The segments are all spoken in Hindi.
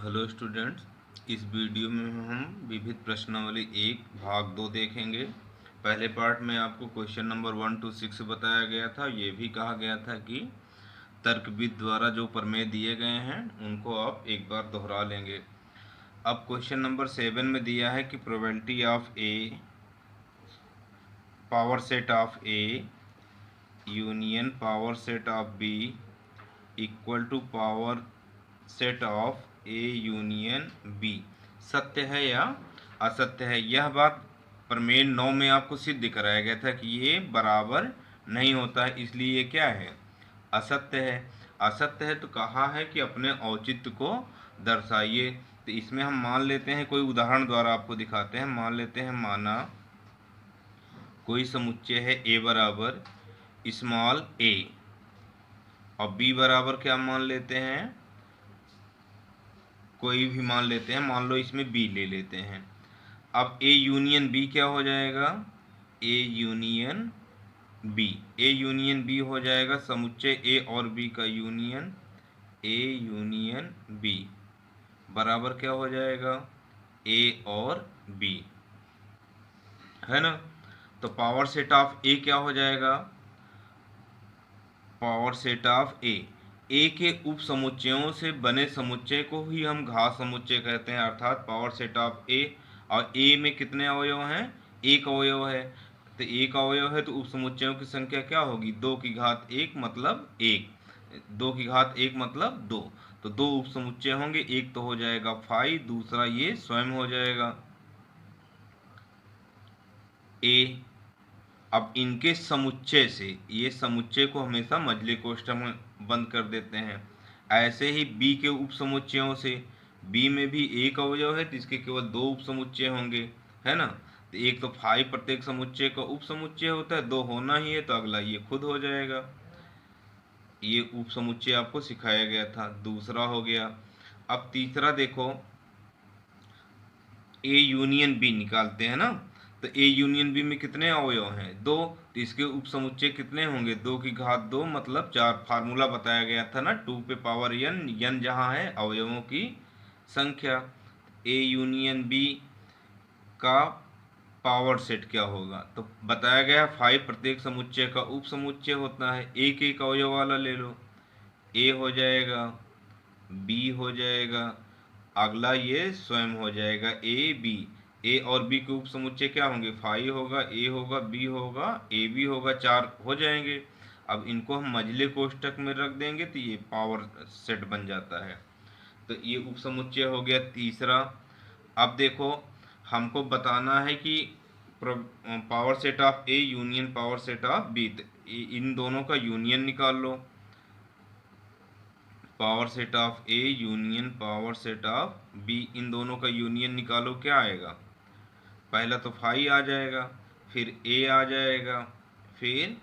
हेलो स्टूडेंट्स, इस वीडियो में हम विविध प्रश्नावली 1 भाग 2 देखेंगे। पहले पार्ट में आपको क्वेश्चन नंबर 1 to 6 बताया गया था। ये भी कहा गया था कि तर्कविद द्वारा जो प्रमेय दिए गए हैं उनको आप एक बार दोहरा लेंगे। अब क्वेश्चन नंबर 7 में दिया है कि probability of A power set of A union power set of B equal to power set of A union B सत्य है या असत्य है। यह बात प्रमेय 9 में आपको सिद्ध कराया गया था कि ये बराबर नहीं होता है, इसलिए ये क्या है, असत्य है। असत्य है तो कहा है कि अपने औचित्य को दर्शाइए। तो इसमें हम मान लेते हैं, कोई उदाहरण द्वारा आपको दिखाते हैं। मान लेते हैं, माना कोई समुच्चय है ए बराबर स्मॉल ए और बी बराबर क्या मान लेते हैं, कोई भी मान लेते हैं। मान लो इसमें बी ले लेते हैं। अब ए यूनियन बी क्या हो जाएगा, A union B. A union B हो जाएगा समुच्चय ए और बी का यूनियन, ए यूनियन बी बराबर क्या हो जाएगा, ए और बी, है ना। तो पावर सेट ऑफ ए क्या हो जाएगा, पावर सेट ऑफ ए के उप समुच्चयों से बने समुच्चय को ही हम घात समुच्चय कहते हैं। अर्थात पावर सेट ऑफ ए, और ए में कितने अवयव हैं, एक अवयव है। तो एक अवयव है तो उप समुच्चयों की संख्या क्या होगी, 2 की घात 1 मतलब 1, 2 की घात 1 मतलब 2। तो 2 उप समुच्चय होंगे, एक तो हो जाएगा फाई, दूसरा ये स्वयं हो जाएगा ए। अब इनके समुच्चय से, ये समुच्चय को हमेशा मझले कोष्ठक में बंद कर देते हैं। ऐसे ही बी के उप समुच्चयों से, बी में भी एक अवयव है तो इसके केवल 2 उप समुच्चय होंगे, है ना। तो एक तो फाइव प्रत्येक समुच्चय का उप समुच्चय होता है, 2 होना ही है तो अगला ये खुद हो जाएगा। ये उप समुच्चय आपको सिखाया गया था, दूसरा हो गया। अब तीसरा देखो, ए यूनियन बी निकालते हैं ना। तो ए यूनियन बी में कितने अवयव हैं, 2। तो इसके उप समुच्चय कितने होंगे, 2 की घात 2 मतलब 4। फार्मूला बताया गया था ना, 2 पे पावर n, n जहाँ है अवयवों की संख्या। ए यूनियन बी का पावर सेट क्या होगा, तो बताया गया 5 प्रत्येक समुच्चय का उप समुच्चय होता है। एक एक अवयव वाला ले लो, ए हो जाएगा, बी हो जाएगा, अगला ये स्वयं हो जाएगा ए बी। ए और बी के उप समुच्चय क्या होंगे, फाइव होगा, ए होगा, बी होगा, ए बी होगा, 4 हो जाएंगे। अब इनको हम मझले कोष्ठक में रख देंगे तो ये पावर सेट बन जाता है। तो ये उप समुच्चय हो गया तीसरा। अब देखो, हमको बताना है कि power set of A union power set of B, इन दोनों का यूनियन निकाल लो। Power set of A union power set of B, इन दोनों का यूनियन निकालो, क्या आएगा, पहला तो फाई आ जाएगा, फिर ए आ जाएगा, फिर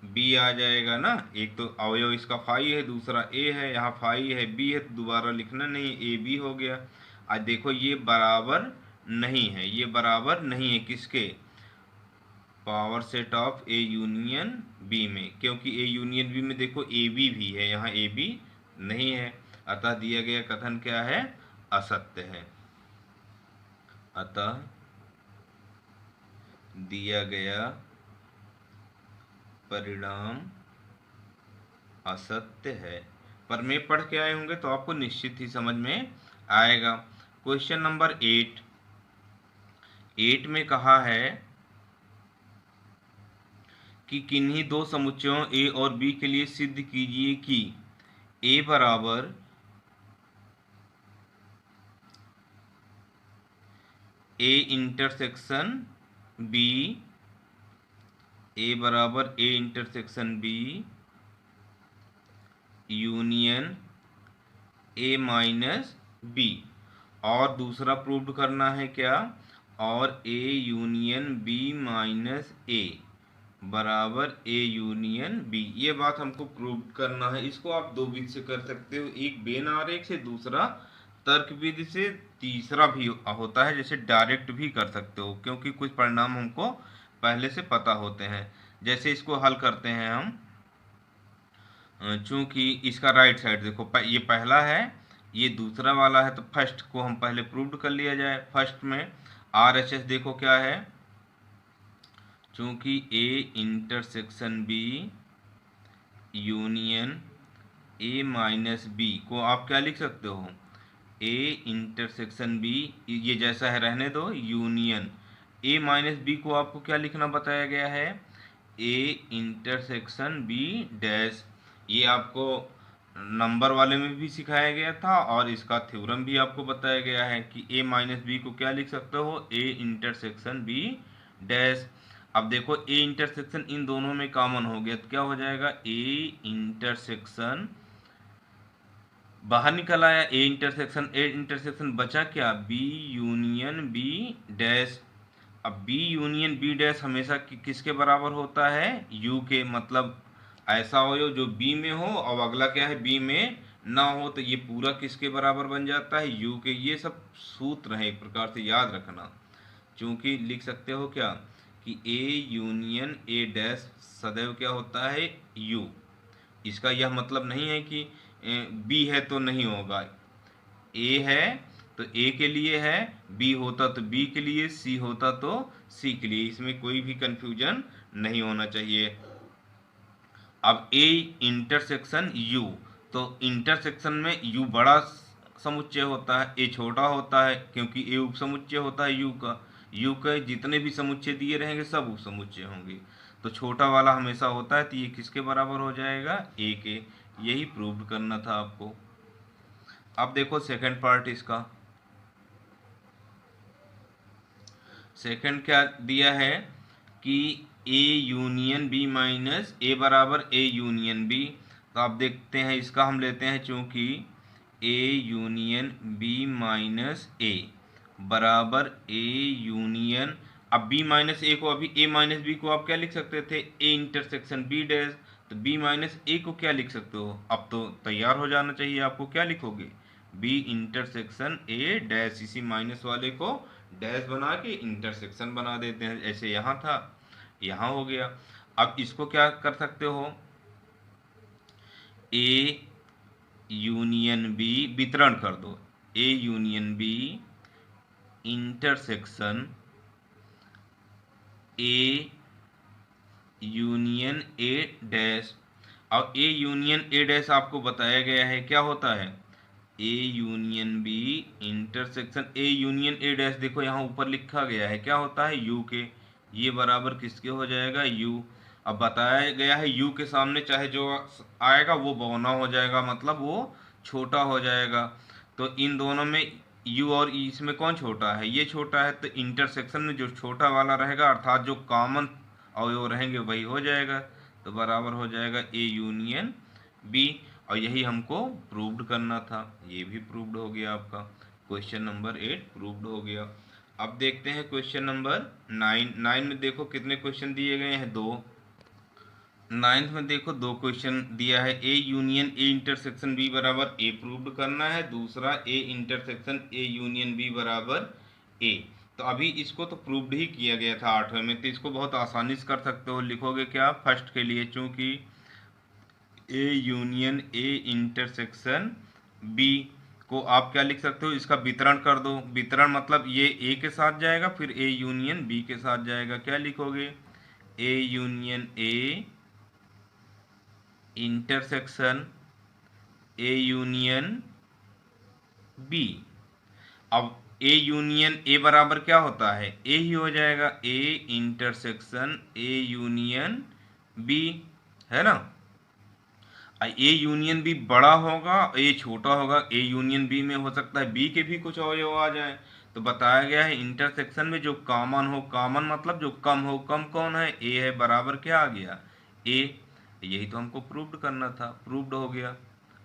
बी आ जाएगा ना। एक तो अवयव इसका फाई है, दूसरा ए है, यहाँ फाई है, बी है, तो दोबारा लिखना नहीं, ए बी हो गया। आज देखो ये बराबर नहीं है, ये बराबर नहीं है किसके, power set of A union B में, क्योंकि ए यूनियन बी में देखो ए बी भी है, यहाँ ए बी नहीं है। अतः दिया गया कथन क्या है, असत्य है। अतः दिया गया परिणाम असत्य है। पर मैं पढ़ के आए होंगे तो आपको निश्चित ही समझ में आएगा। क्वेश्चन नंबर 8 में कहा है कि किन्हीं दो समुच्चयों ए और बी के लिए सिद्ध कीजिए कि ए बराबर ए इंटरसेक्शन बी, ए बराबर A intersection B union A minus B, और दूसरा प्रूव करना है क्या, और A union B minus A बराबर ए यूनियन बी। ये बात हमको प्रूव करना है। इसको आप दो विधि से कर सकते हो, एक बेन आरेख से, दूसरा तर्क विधि से, तीसरा भी होता है जैसे डायरेक्ट भी कर सकते हो, क्योंकि कुछ परिणाम हमको पहले से पता होते हैं। जैसे इसको हल करते हैं हम, चूंकि इसका राइट साइड देखो, ये पहला है, ये दूसरा वाला है, तो फर्स्ट को हम पहले प्रूव कर लिया जाए। फर्स्ट में RHS देखो क्या है, चूंकि A intersection B union A minus B को आप क्या लिख सकते हो, A इंटरसेक्शन B, ये जैसा है रहने दो, यूनियन A माइनस बी को आपको क्या लिखना बताया गया है, A इंटरसेक्शन B डैश। ये आपको नंबर वाले में भी सिखाया गया था और इसका थ्योरम भी आपको बताया गया है कि A माइनस बी को क्या लिख सकते हो, A इंटरसेक्शन B डैश। अब देखो A इंटरसेक्शन इन दोनों में कॉमन हो गया तो क्या हो जाएगा, A इंटरसेक्शन बाहर निकल आया, ए इंटरसेक्शन बचा क्या, बी यूनियन बी डैश। अब बी यूनियन बी डैश हमेशा किसके बराबर होता है, यू के। मतलब ऐसा हो जो बी में हो और अगला क्या है, बी में ना हो, तो ये पूरा किसके बराबर बन जाता है, यू के। ये सब सूत्र है, एक प्रकार से याद रखना। चूंकि लिख सकते हो क्या कि ए यूनियन ए डैश सदैव क्या होता है, यू। इसका यह मतलब नहीं है कि बी है तो नहीं होगा, ए है तो ए के लिए है, बी होता तो बी के लिए, सी होता तो सी के लिए। इसमें कोई भी कंफ्यूजन नहीं होना चाहिए। अब ए इंटरसेक्शन यू, तो इंटरसेक्शन में यू बड़ा समुच्चय होता है, ए छोटा होता है, क्योंकि ए उप समुच्चय होता है यू का। यू के जितने भी समुच्चय दिए रहेंगे सब उप समुच्चय होंगे, तो छोटा वाला हमेशा होता है, तो ये किसके बराबर हो जाएगा, ए के। यही प्रूव करना था आपको। अब देखो सेकंड पार्ट इसका। सेकंड क्या दिया है कि ए यूनियन बी माइनस ए बराबर ए यूनियन बी। तो आप देखते हैं इसका हम लेते हैं, चूंकि A union B minus A बराबर ए यूनियन, अब बी माइनस ए को, अभी ए माइनस बी को आप क्या लिख सकते थे, ए इंटरसेक्शन बी डैश। तो बी माइनस ए को क्या लिख सकते हो, अब तो तैयार हो जाना चाहिए आपको। क्या लिखोगे, बी इंटरसेक्शन ए डैश, इसी माइनस वाले को डैश बना के इंटरसेक्शन बना देते हैं, ऐसे यहाँ था, यहाँ हो गया। अब इसको क्या कर सकते हो, ए यूनियन बी वितरण कर दो, A union B intersection A union A dash. अब ए यूनियन ए डैश आपको बताया गया है क्या होता है, A union B intersection A union A dash. देखो यहाँ ऊपर लिखा गया है क्या होता है, यू के। ये बराबर किसके हो जाएगा, यू। अब बताया गया है यू के सामने चाहे जो आएगा वो बौना हो जाएगा, मतलब वो छोटा हो जाएगा। तो इन दोनों में यू और ई, इसमें कौन छोटा है, ये छोटा है, तो इंटरसेक्शन में जो छोटा वाला रहेगा अर्थात जो कॉमन अवयव रहेंगे वही हो जाएगा, तो बराबर हो जाएगा ए यूनियन बी। और यही हमको प्रूव्ड करना था, ये भी प्रूव्ड हो गया आपका। क्वेश्चन नंबर 8 प्रूव्ड हो गया। अब देखते हैं क्वेश्चन नंबर 9। 9 में देखो कितने क्वेश्चन दिए गए हैं, 2। 9th में देखो 2 क्वेश्चन दिया है, A union A intersection B बराबर ए प्रूव्ड करना है, दूसरा A intersection A union B बराबर ए। तो अभी इसको तो प्रूव्ड ही किया गया था 8वें में, तो इसको बहुत आसानी से कर सकते हो। लिखोगे क्या, फर्स्ट के लिए चूंकि A union A intersection B को आप क्या लिख सकते हो, इसका वितरण कर दो। वितरण मतलब ये ए के साथ जाएगा, फिर ए यूनियन बी के साथ जाएगा। क्या लिखोगे, A union A intersection A union B. अब ए यूनियन ए बराबर क्या होता है, ए ही हो जाएगा, A intersection A union B, है ना। ए यूनियन बी बड़ा होगा, ए छोटा होगा। ए यूनियन बी में हो सकता है बी के भी कुछ अवयव आ जाए। तो बताया गया है इंटरसेक्शन में जो कॉमन हो, कॉमन मतलब जो कम हो, कम कौन है, ए है, बराबर क्या आ गया, ए। यही तो हमको प्रूव्ड करना था, प्रूव्ड हो गया,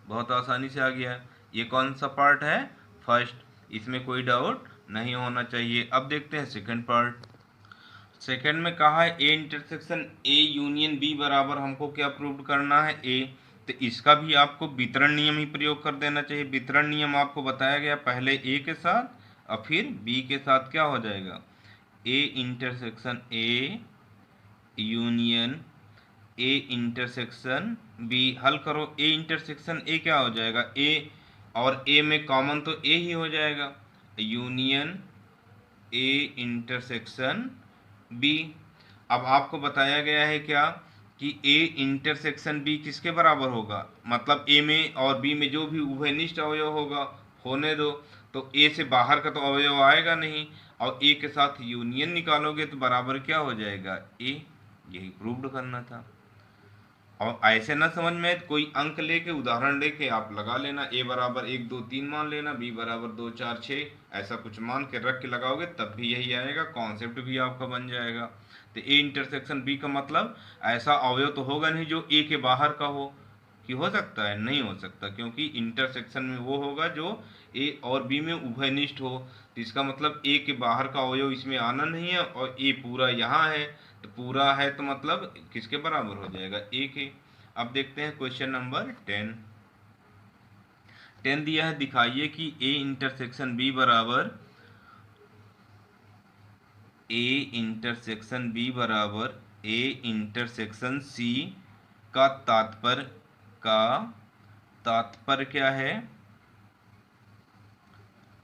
बहुत आसानी से आ गया। ये कौन सा पार्ट है, फर्स्ट, इसमें कोई डाउट नहीं होना चाहिए। अब देखते हैं सेकंड पार्ट। सेकंड में कहा है A intersection A union B बराबर हमको क्या प्रूव करना है, ए। तो इसका भी आपको वितरण नियम ही प्रयोग कर देना चाहिए। वितरण नियम आपको बताया गया, पहले ए के साथ और फिर बी के साथ क्या हो जाएगा, A intersection A union A intersection B. हल करो, ए इंटरसेक्शन ए क्या हो जाएगा, ए और ए में कॉमन तो ए ही हो जाएगा, यूनियन ए इंटरसेक्शन बी। अब आपको बताया गया है क्या कि ए इंटरसेक्शन बी किसके बराबर होगा, मतलब ए में और बी में जो भी उभयनिष्ठ अवयव होगा होने दो, तो ए से बाहर का तो अवयव आएगा नहीं, और ए के साथ यूनियन निकालोगे तो बराबर क्या हो जाएगा, ए। यही प्रूव्ड करना था। और ऐसे ना समझ में कोई अंक लेके उदाहरण लेके आप लगा लेना, ए बराबर 1 2 3 मान लेना, बी बराबर 2 4 6 ऐसा कुछ मान के रख के लगाओगे तब भी यही आएगा, कॉन्सेप्ट भी आपका बन जाएगा। तो ए इंटरसेक्शन बी का मतलब ऐसा अवयव तो होगा नहीं जो ए के बाहर का हो, कि हो सकता है, नहीं हो सकता, क्योंकि इंटरसेक्शन में वो होगा जो ए और बी में उभयनिष्ठ हो। तो इसका मतलब ए के बाहर का अवयव इसमें आना नहीं है, और ए पूरा यहाँ है, तो पूरा है तो मतलब किसके बराबर हो जाएगा, ए के। अब देखते हैं क्वेश्चन नंबर 10 दिया है, दिखाइए कि ए इंटरसेक्शन बी बराबर ए इंटरसेक्शन सी का तात्पर्य क्या है,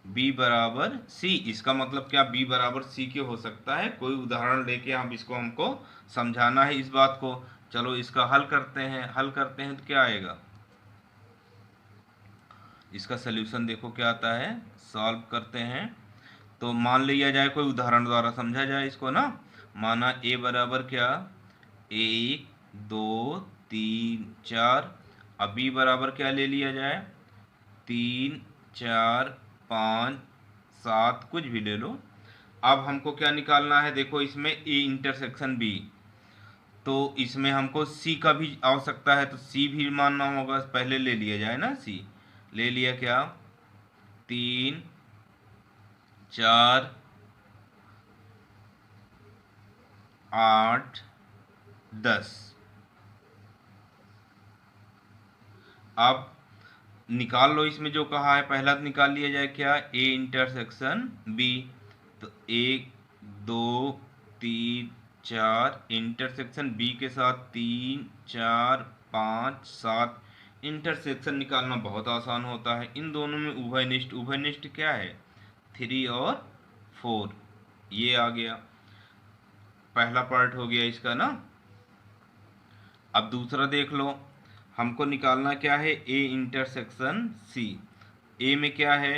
बी बराबर सी। इसका मतलब क्या बी बराबर सी के हो सकता है, कोई उदाहरण लेके हम इसको हमको समझाना है इस बात को। चलो इसका हल करते हैं तो क्या आएगा, इसका सल्यूशन देखो क्या आता है, सॉल्व करते हैं। तो मान लिया जाए, कोई उदाहरण द्वारा समझा जाए इसको ना। माना ए बराबर क्या, 1 2 3 4, अब बी बराबर क्या ले लिया जाए, 3 4 5 7, कुछ भी ले लो। अब हमको क्या निकालना है, देखो इसमें ए इंटरसेक्शन बी, तो इसमें हमको सी का भी आवश्यकता है, तो सी भी मानना होगा, पहले ले लिया जाए ना सी। ले लिया क्या, 3 4 8 10। अब निकाल लो, इसमें जो कहा है पहला तो निकाल लिया जाए क्या, ए इंटरसेक्शन बी। तो 1 2 3 4 इंटरसेक्शन बी के साथ 3 4 5 7, इंटरसेक्शन निकालना बहुत आसान होता है। इन दोनों में उभयनिष्ठ क्या है, 3 और 4, ये आ गया, पहला पार्ट हो गया इसका ना। अब दूसरा देख लो, हमको निकालना क्या है, ए इंटरसेक्शन सी। ए में क्या है,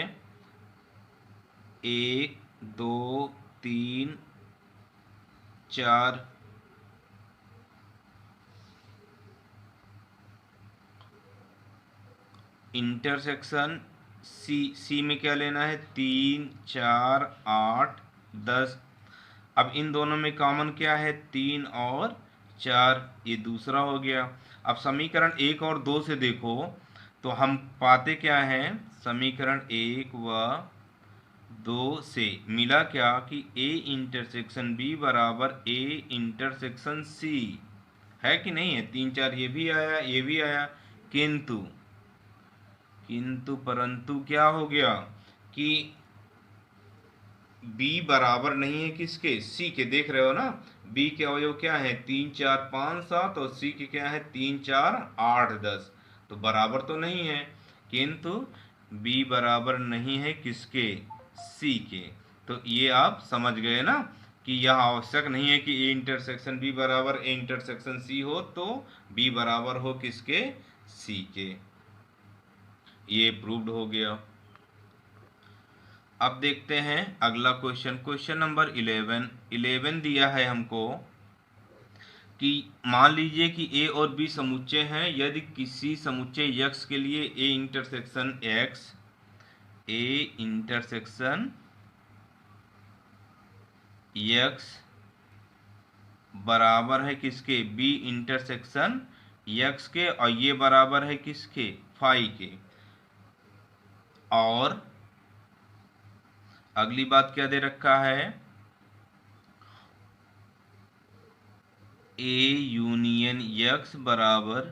1 2 3 4, इंटरसेक्शन सी में क्या लेना है, 3 4 8 10। अब इन दोनों में कॉमन क्या है, 3 और 4, ये दूसरा हो गया। अब समीकरण 1 और 2 से देखो तो हम पाते क्या हैं, समीकरण 1 व 2 से मिला क्या कि ए इंटरसेक्शन बी बराबर ए इंटरसेक्शन सी है कि नहीं है। 3 4 ये भी आया, ये भी आया, किंतु परंतु क्या हो गया कि b बराबर नहीं है किसके, c के। देख रहे हो ना, b के अवयव क्या है, 3 4 5 7, और c के क्या है, 3 4 8 10। तो बराबर तो नहीं है, किंतु b बराबर नहीं है किसके, c के। तो ये आप समझ गए ना कि यह आवश्यक नहीं है कि a इंटरसेक्शन b बराबर a इंटरसेक्शन c हो, तो b बराबर हो किसके, c के। ये प्रूव्ड हो गया। अब देखते हैं अगला क्वेश्चन, क्वेश्चन नंबर 11 दिया है हमको कि मान लीजिए कि ए और बी समुच्चय हैं, यदि किसी समुच्चय x के लिए ए इंटरसेक्शन x बराबर है किसके, बी इंटरसेक्शन x के, और ये बराबर है किसके, फाई के। और अगली बात क्या दे रखा है, ए यूनियन x बराबर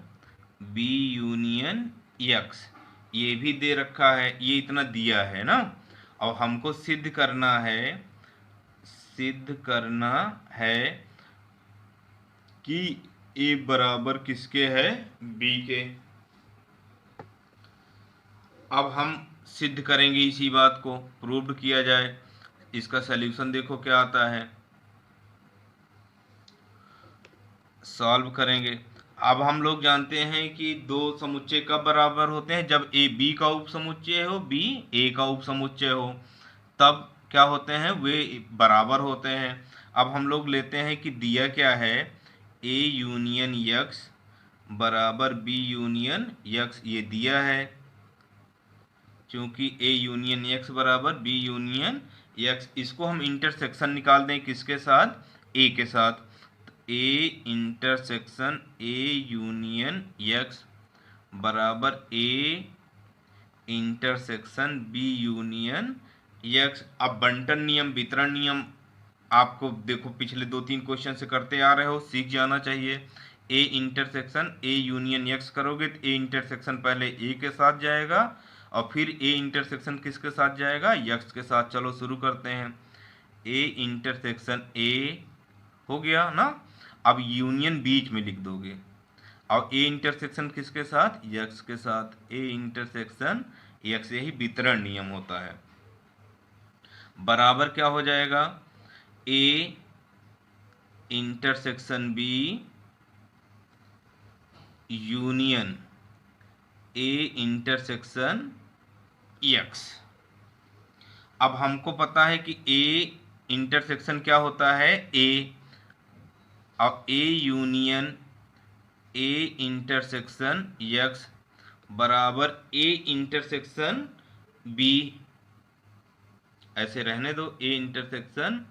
बी यूनियन x, ये भी दे रखा है, ये इतना दिया है ना। और हमको सिद्ध करना है कि a बराबर किसके है, b के। अब हम सिद्ध करेंगे इसी बात को, प्रूव्ड किया जाए। इसका सल्यूशन देखो क्या आता है, सॉल्व करेंगे। अब हम लोग जानते हैं कि दो समुच्चय कब बराबर होते हैं, जब ए बी का उपसमुच्चय हो, बी ए का उपसमुच्चय हो, तब क्या होते हैं, वे बराबर होते हैं। अब हम लोग लेते हैं कि दिया क्या है, ए यूनियन यक्स बराबर बी यूनियन यक्स, ये दिया है। क्योंकि ए यूनियन यक्स बराबर बी यूनियन यक्स, इसको हम इंटरसेक्शन निकाल दें किसके साथ, ए के साथ। A intersection A union X बराबर A intersection B union X. अब बंटन नियम, वितरण नियम आपको देखो पिछले 2-3 क्वेश्चन से करते आ रहे हो, सीख जाना चाहिए। ए इंटरसेक्शन ए यूनियन यक्स करोगे तो ए इंटरसेक्शन पहले ए के साथ जाएगा और फिर ए इंटरसेक्शन किसके साथ जाएगा, यक्स के साथ। चलो शुरू करते हैं। ए इंटरसेक्शन ए हो गया ना, अब यूनियन बीच में लिख दोगे और ए इंटरसेक्शन किसके साथ, यक्स के साथ। ए इंटरसेक्शन यक्स, यही वितरण नियम होता है। बराबर क्या हो जाएगा, A intersection B union A intersection X. अब हमको पता है कि ए इंटरसेक्शन क्या होता है, ए, और A union A intersection x बराबर ए इंटरसेक्शन बी, ऐसे रहने दो, ए इंटरसेक्शन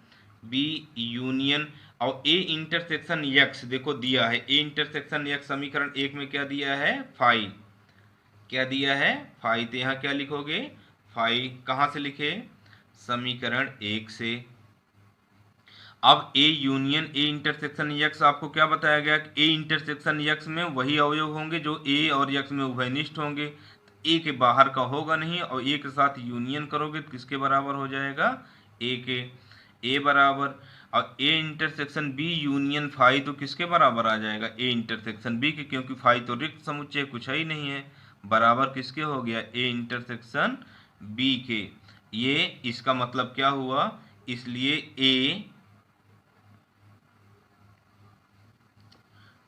बी यूनियन, और ए इंटरसेक्शन यक्स देखो दिया है, ए इंटरसेक्शन यक्स समीकरण 1 में क्या दिया है, फाई, क्या दिया है, फाई। तो यहाँ क्या लिखोगे, फाई। कहाँ से लिखे, समीकरण 1 से। अब A union A intersection x आपको क्या बताया गया कि ए इंटरसेक्शन यक्स में वही अवयव होंगे जो ए और यक्स में उभयनिष्ठ होंगे। ए के बाहर का होगा नहीं, और ए के साथ यूनियन करोगे तो किसके बराबर हो जाएगा, ए के। ए बराबर, और A intersection B union phi तो किसके बराबर आ जाएगा, ए इंटरसेक्शन बी के, क्योंकि फाई तो रिक्त समुच्चय कुछ ही नहीं है। बराबर किसके हो गया, ए इंटरसेक्शन बी के। ये इसका मतलब क्या हुआ, इसलिए ए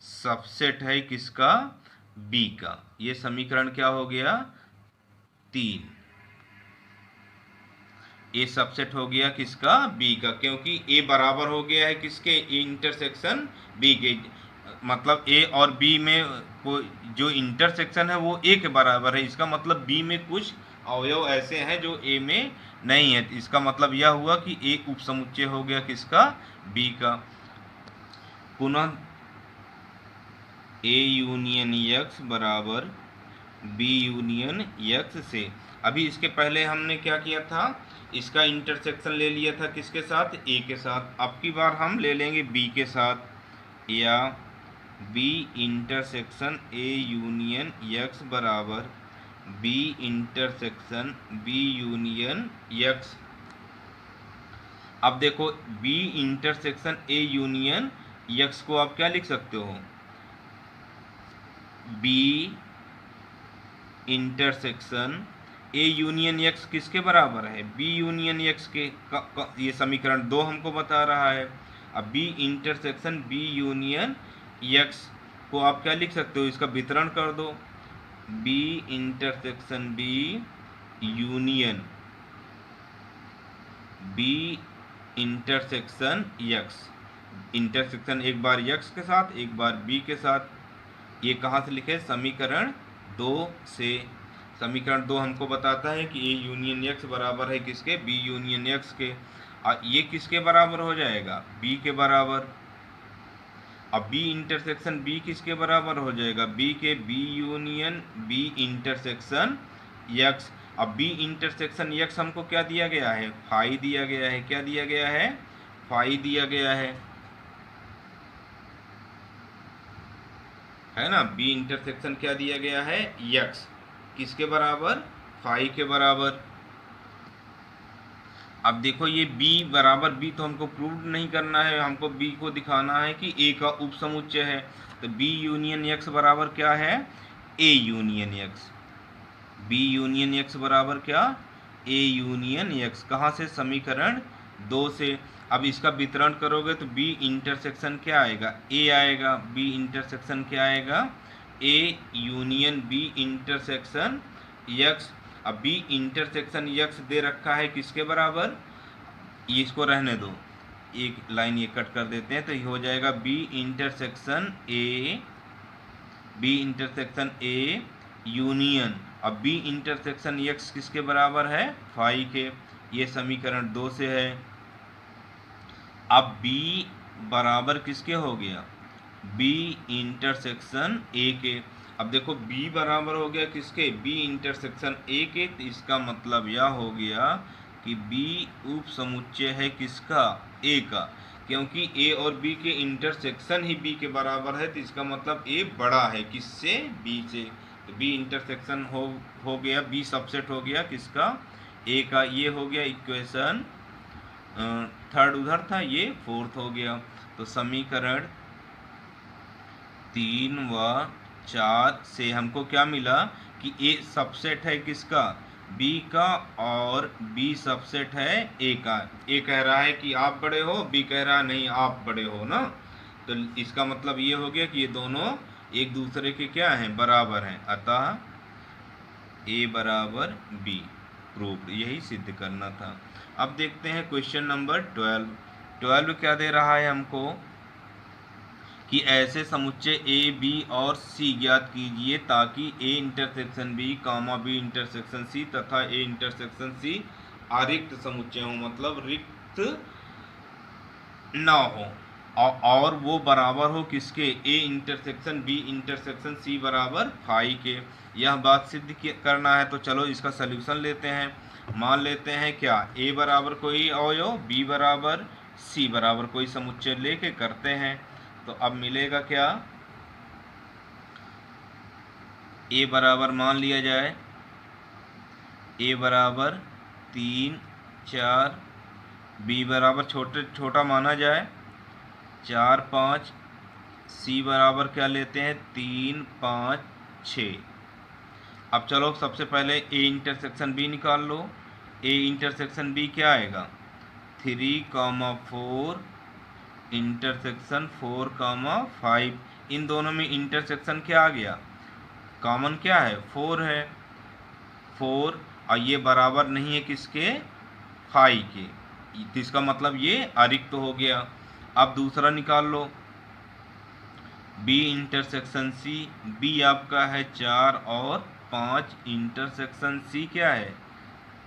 सबसेट है किसका, बी का। ये समीकरण क्या हो गया, 3। ए सबसेट हो गया किसका, बी का, क्योंकि ए बराबर हो गया है किसके, ए इंटरसेक्शन बी के। मतलब ए और बी में जो इंटरसेक्शन है वो ए के बराबर है, इसका मतलब बी में कुछ अवयव ऐसे हैं जो ए में नहीं है। इसका मतलब यह हुआ कि ए उपसमुच्चय हो गया किसका, बी का। पुनः ए यूनियन यक्स बराबर बी यूनियन यक्स से। अभी इसके पहले हमने क्या किया था, इसका इंटरसेक्शन ले लिया था किसके साथ, ए के साथ। अब की बार हम ले लेंगे बी के साथ, या B intersection A union X बराबर B intersection B union X. अब देखो B intersection A union X को आप क्या लिख सकते हो, B intersection A union X किसके बराबर है, बी यूनियन यक्स के। ये समीकरण 2 हमको बता रहा है। अब B intersection B union X को आप क्या लिख सकते हो, इसका वितरण कर दो, B intersection B union B intersection X. Intersection एक बार यक्स के साथ, एक बार बी के साथ। ये कहाँ से लिखे, समीकरण 2 से। समीकरण 2 हमको बताता है कि ए यूनियन यक्स बराबर है किसके, बी यूनियन यक्स के। और ये किसके बराबर हो जाएगा, बी के बराबर। अब बी इंटरसेक्शन बी किसके बराबर हो जाएगा, बी के, B union B intersection X. अब बी इंटरसेक्शन यक्स हमको क्या दिया गया है, फाई दिया गया है। क्या दिया गया है, फाई दिया गया है ना। बी इंटरसेक्शन क्या दिया गया है, यक्स, किसके बराबर, फाई के बराबर। अब देखो ये b बराबर b तो हमको प्रूव नहीं करना है, हमको b को दिखाना है कि a का उपसमुच्चय है। तो b यूनियन x बराबर क्या है, a union x। B union X बराबर क्या, ए यूनियन एक्स। कहाँ से, समीकरण 2 से। अब इसका वितरण करोगे तो बी इंटरसेक्शन क्या आएगा, ए आएगा। बी इंटरसेक्शन क्या आएगा, A union B intersection X. अब बी इंटरसेक्शन एक्स दे रखा है किसके बराबर, इसको रहने दो, एक लाइन ये कट कर देते हैं तो ये हो जाएगा बी इंटरसेक्शन ए यूनियन। अब बी इंटरसेक्शन एक्स किसके बराबर है, फाई के। ये समीकरण 2 से है। अब बी बराबर किसके हो गया, बी इंटरसेक्शन ए के। अब देखो बी बराबर हो गया किसके, बी इंटरसेक्शन ए के, तो इसका मतलब यह हो गया कि बी उप समुच्चय है किसका, ए का। क्योंकि ए और बी के इंटरसेक्शन ही बी के बराबर है, तो इसका मतलब ए बड़ा है किससे, बी से। तो बी इंटरसेक्शन हो गया, बी सबसेट हो गया किसका, ए का। ये हो गया इक्वेशन थर्ड, उधर था ये फोर्थ हो गया। तो समीकरण 3 व 4 से हमको क्या मिला कि ए सबसेट है किसका, बी का, और बी सबसेट है ए का। ए कह रहा है कि आप बड़े हो, बी कह रहा है नहीं आप बड़े हो ना। तो इसका मतलब ये हो गया कि ये दोनों एक दूसरे के क्या हैं, बराबर हैं। अतः ए बराबर बी प्रूव्ड, यही सिद्ध करना था। अब देखते हैं क्वेश्चन नंबर 12 क्या दे रहा है हमको कि ऐसे समुच्चय ए बी और सी ज्ञात कीजिए ताकि A intersection B comma B intersection C तथा ए इंटरसेक्शन सी अरिक्त समुच्चय हो, मतलब रिक्त ना हो, और वो बराबर हो किसके, A intersection B intersection C बराबर फाई के। यह बात सिद्ध करना है। तो चलो इसका सलूशन लेते हैं। मान लेते हैं क्या, ए बराबर कोई अवयव, बी बराबर सी बराबर कोई समुच्चय लेके करते हैं। तो अब मिलेगा क्या, ए बराबर मान लिया जाए, ए बराबर 3 4, बी बराबर छोटा माना जाए 4 5, सी बराबर क्या लेते हैं 3 5 6। अब चलो सबसे पहले ए इंटरसेक्शन बी निकाल लो। ए इंटरसेक्शन बी क्या आएगा, 3,4 इंटरसेक्शन 4,5। इन दोनों में इंटरसेक्शन क्या आ गया, कॉमन क्या है, 4 है, 4, और ये बराबर नहीं है किसके, फाई के। तो इसका मतलब ये अरिक्त हो गया। अब दूसरा निकाल लो, बी इंटरसेक्शन सी। बी आपका है 4 और 5, इंटरसेक्शन सी क्या है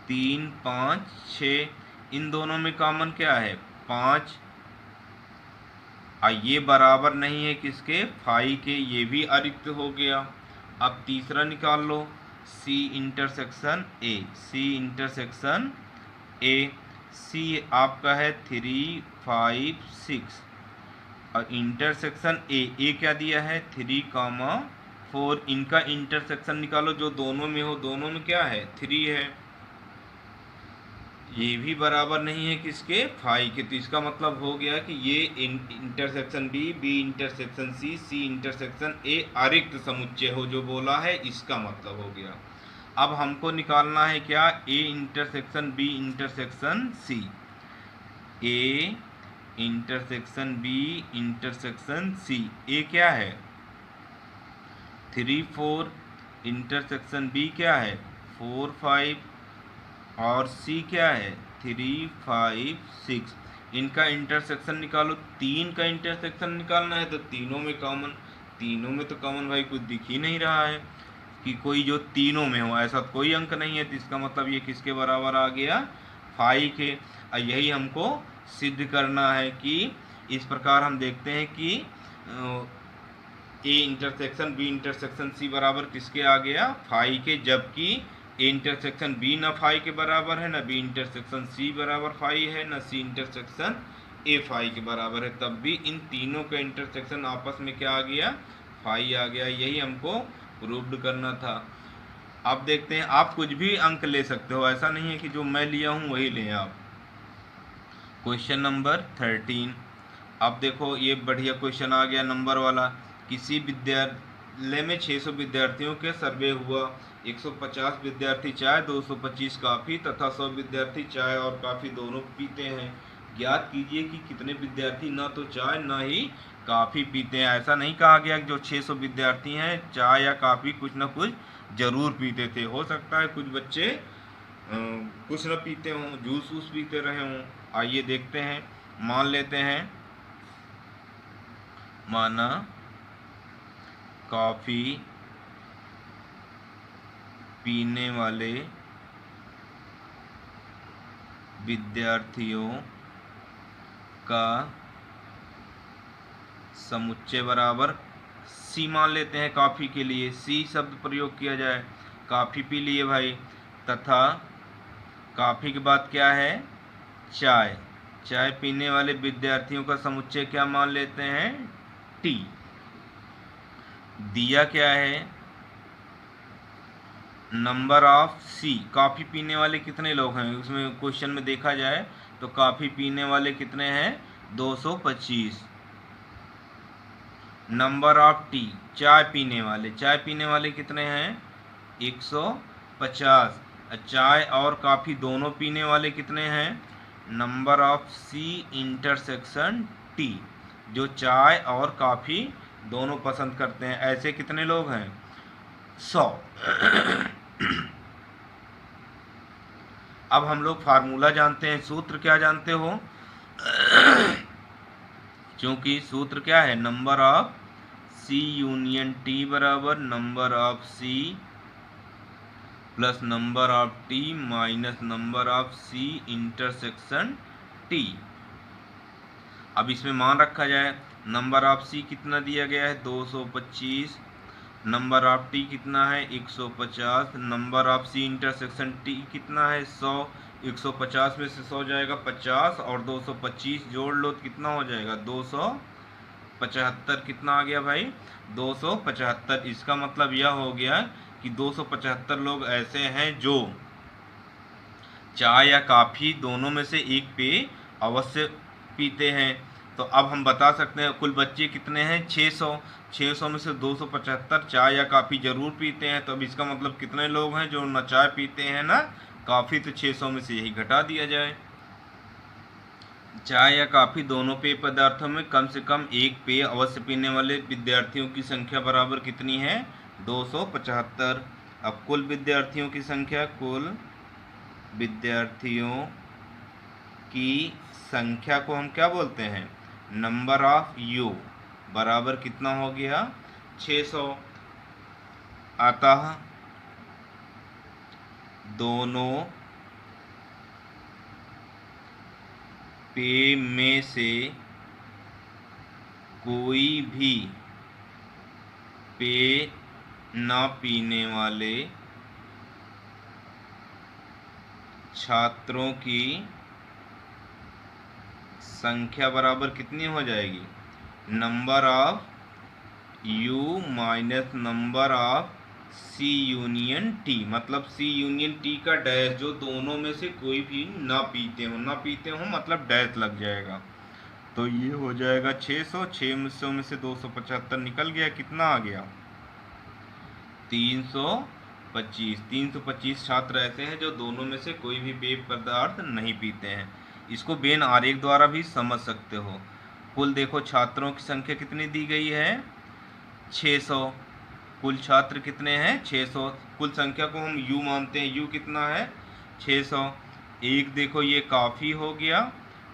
3 5 6। इन दोनों में कॉमन क्या है 5, ये बराबर नहीं है किसके, फाई के, ये भी अरिक्त हो गया। अब तीसरा निकाल लो, सी intersection A. C intersection A, सी आपका है 3 5 6, और इंटरसेक्शन ए क्या दिया है 3,4। इनका इंटरसेक्शन निकालो जो दोनों में हो, दोनों में क्या है 3 है, ये भी बराबर नहीं है किसके, फाई के। तो इसका मतलब हो गया कि ये intersection B, B intersection C, C intersection A अरिक्त समुच्चय हो, जो बोला है इसका मतलब हो गया। अब हमको निकालना है क्या, A intersection B intersection C. A intersection B intersection C, A क्या है 3 4, इंटरसेक्शन बी क्या है 4 5, और सी क्या है 3 5 6। इनका इंटरसेक्शन निकालो। 3 का इंटरसेक्शन निकालना है तो तीनों में कॉमन, तीनों में तो कॉमन भाई कुछ दिख ही नहीं रहा है कि कोई जो तीनों में हो, ऐसा कोई अंक नहीं है। तो इसका मतलब ये किसके बराबर आ गया, फाई के। यही हमको सिद्ध करना है कि इस प्रकार हम देखते हैं कि A intersection B intersection C बराबर किसके आ गया, फाई के। जबकि ए इंटरसेक्शन बी ना फाई के बराबर है, ना बी इंटरसेक्शन सी बराबर फाई है, ना सी इंटरसेक्शन ए फाई के बराबर है। तब भी इन तीनों का इंटरसेक्शन आपस में क्या आ गया, फाई आ गया। यही हमको प्रूव्ड करना था। अब देखते हैं, आप कुछ भी अंक ले सकते हो, ऐसा नहीं है कि जो मैं लिया हूँ वही लें आप। Question number 13। अब देखो ये बढ़िया क्वेश्चन आ गया नंबर वाला। किसी जिले में 600 विद्यार्थियों के सर्वे हुआ। 150 विद्यार्थी चाय, 225 कॉफ़ी तथा 100 विद्यार्थी चाय और कॉफ़ी दोनों पीते हैं। ज्ञात कीजिए कि कितने विद्यार्थी न तो चाय न ही कॉफ़ी पीते हैं। ऐसा नहीं कहा गया कि जो 600 विद्यार्थी हैं चाय या कॉफ़ी कुछ न कुछ ज़रूर पीते थे। हो सकता है कुछ बच्चे कुछ न पीते हों, जूस वूस पीते रहे हों। आइए देखते हैं। मान लेते हैं, माना कॉफ़ी पीने वाले विद्यार्थियों का समुच्चय बराबर सी मान लेते हैं। कॉफ़ी के लिए सी शब्द प्रयोग किया जाए। कॉफ़ी पी लिए भाई, तथा कॉफ़ी के बाद क्या है, चाय। चाय पीने वाले विद्यार्थियों का समुच्चय क्या मान लेते हैं, टी। दिया क्या है, नंबर ऑफ सी। कॉफ़ी पीने वाले कितने लोग हैं, उसमें क्वेश्चन में देखा जाए तो कॉफ़ी पीने वाले कितने हैं, 225। नंबर ऑफ टी, चाय पीने वाले कितने हैं, 150। चाय और कॉफ़ी दोनों पीने वाले कितने हैं, number of C intersection T. जो चाय और कॉफ़ी दोनों पसंद करते हैं, ऐसे कितने लोग हैं, 100। अब हम लोग फार्मूला जानते हैं। सूत्र क्या जानते हो, क्योंकि सूत्र क्या है, number of C union T बराबर number of C plus number of T minus number of C intersection T. अब इसमें मान रखा जाए, नंबर ऑफ सी कितना दिया गया है, 225। नंबर ऑफ टी कितना है, 150। Number of C intersection T कितना है, 100। 150 में से 100 जाएगा 50 और 225 जोड़ लो तो कितना हो जाएगा, 275। कितना आ गया भाई, 275। इसका मतलब यह हो गया कि 275 लोग ऐसे हैं जो चाय या कॉफ़ी दोनों में से एक पेय अवश्य पीते हैं। तो अब हम बता सकते हैं कुल बच्चे कितने हैं, 600। 600 में से 275 चाय या कॉफ़ी ज़रूर पीते हैं। तो अब इसका मतलब कितने लोग हैं जो न चाय पीते हैं ना कॉफ़ी, तो 600 में से यही घटा दिया जाए। चाय या कॉफ़ी दोनों पेय पदार्थों में कम से कम एक पेय अवश्य पीने वाले विद्यार्थियों की संख्या बराबर कितनी है, 275। अब कुल विद्यार्थियों की संख्या, कुल विद्यार्थियों की संख्या को हम क्या बोलते हैं, नंबर ऑफ यू बराबर कितना हो गया, 600। अतः दोनों पेय में से कोई भी पेय न पीने वाले छात्रों की संख्या बराबर कितनी हो जाएगी, number of U minus number of C union T. मतलब सी यूनियन टी का डैश, जो दोनों में से कोई भी ना पीते हो मतलब डैश लग जाएगा। तो ये हो जाएगा 600। 600 में से 275 निकल गया, कितना आ गया, 325। 325 छात्र ऐसे हैं जो दोनों में से कोई भी पेय पदार्थ नहीं पीते हैं। इसको वेन आरेख द्वारा भी समझ सकते हो। कुल देखो छात्रों की संख्या कितनी दी गई है, 600। कुल छात्र कितने हैं, 600। कुल संख्या को हम u मानते हैं, u कितना है, 600। एक देखो ये कॉफ़ी हो गया,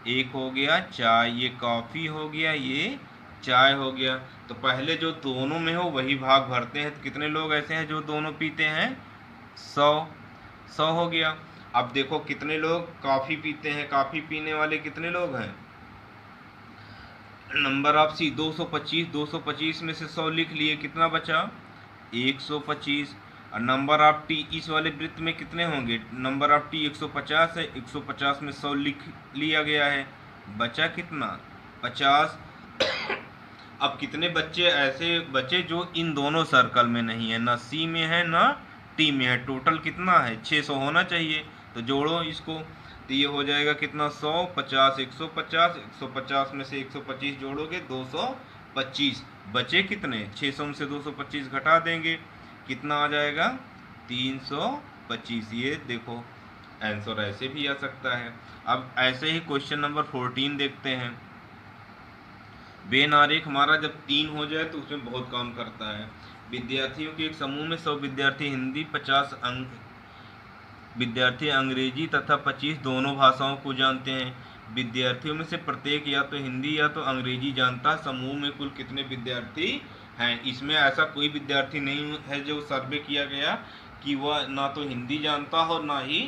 एक हो गया चाय, ये कॉफ़ी हो गया, ये चाय हो गया। तो पहले जो दोनों में हो वही भाग भरते हैं। तो कितने लोग ऐसे हैं जो दोनों पीते हैं, 100। 100 हो गया। अब देखो कितने लोग कॉफ़ी पीते हैं, कॉफ़ी पीने वाले कितने लोग हैं, नंबर ऑफ सी 225। 225 में से 100 लिख लिए, कितना बचा, 125। और नंबर ऑफ टी इस वाले वृत्त में कितने होंगे, नंबर ऑफ टी 150 है, 150 में 100 लिख लिया गया है, बचा कितना, 50। अब कितने बच्चे ऐसे बचे जो इन दोनों सर्कल में नहीं है, ना सी में है ना टी में है। टोटल कितना है, 600 होना चाहिए। तो जोड़ो इसको, तो ये हो जाएगा कितना, 100, 50, 150। 150 में से 125 जोड़ोगे, 25, बचे कितने, 600 में से 225 घटा देंगे, कितना आ जाएगा 325। ये देखो आंसर ऐसे भी आ सकता है। अब ऐसे ही क्वेश्चन नंबर 14 देखते हैं। बेन आरेख हमारा जब 3 हो जाए तो उसमें बहुत काम करता है। विद्यार्थियों के एक समूह में 100 विद्यार्थी हिंदी, 50 विद्यार्थी अंग्रेजी तथा 25 दोनों भाषाओं को जानते हैं। विद्यार्थियों में से प्रत्येक या तो हिंदी या तो अंग्रेजी जानता है। समूह में कुल कितने विद्यार्थी हैं? इसमें ऐसा कोई विद्यार्थी नहीं है जो सर्वे किया गया कि वह ना तो हिंदी जानता हो ना ही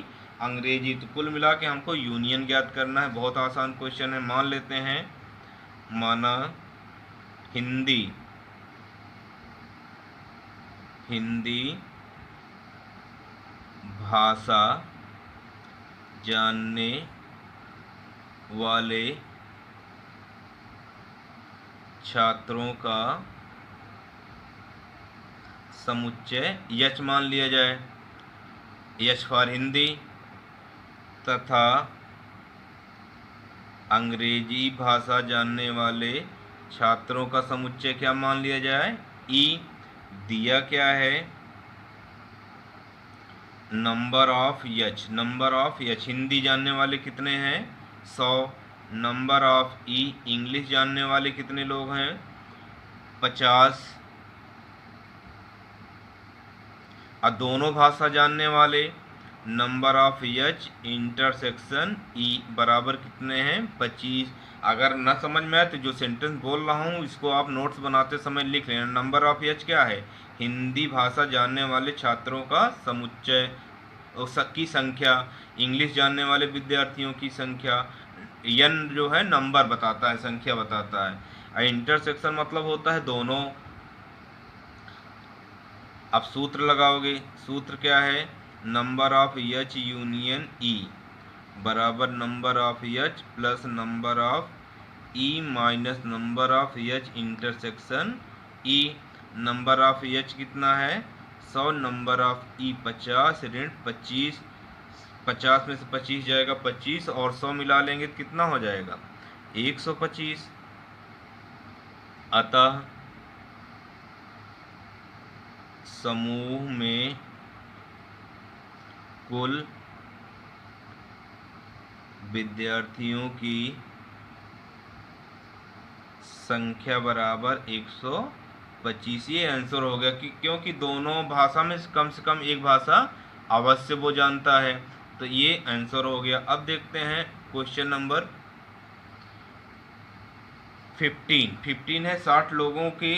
अंग्रेजी। तो कुल मिला के हमको यूनियन ज्ञात करना है। बहुत आसान क्वेश्चन है। मान लेते हैं, माना हिंदी भाषा जानने वाले छात्रों का समुच्चय यच मान लिया जाए, यच फॉर हिंदी, तथा अंग्रेजी भाषा जानने वाले छात्रों का समुच्चय क्या मान लिया जाए, ई। दिया क्या है, number of H. Number of H Hindi जानने वाले कितने हैं, 100। नंबर ऑफ ई इंग्लिश जानने वाले कितने लोग हैं, 50। और दोनों भाषा जानने वाले number of H intersection E बराबर कितने हैं, 25। अगर न समझ में आए तो जो सेंटेंस बोल रहा हूँ इसको आप नोट्स बनाते समय लिख लेना। नंबर ऑफ यच क्या है, हिंदी भाषा जानने वाले छात्रों का समुच्चय की संख्या, इंग्लिश जानने वाले विद्यार्थियों की संख्या। यन जो है नंबर बताता है, संख्या बताता है। इंटरसेक्शन मतलब होता है दोनों। अब सूत्र लगाओगे, सूत्र क्या है, नंबर ऑफ एच यूनियन ई बराबर number of H plus number of E minus number of H intersection E. Number of H कितना है, 100, नंबर ऑफ ई 50 ऋण 25, 50 में से 25 जाएगा 25 और 100 मिला लेंगे तो कितना हो जाएगा, 125। अतः समूह में कुल विद्यार्थियों की संख्या बराबर 125। ये आंसर हो गया कि क्योंकि दोनों भाषा में से कम एक भाषा अवश्य वो जानता है। तो ये आंसर हो गया। अब देखते हैं क्वेश्चन नंबर 15 है। 60 लोगों के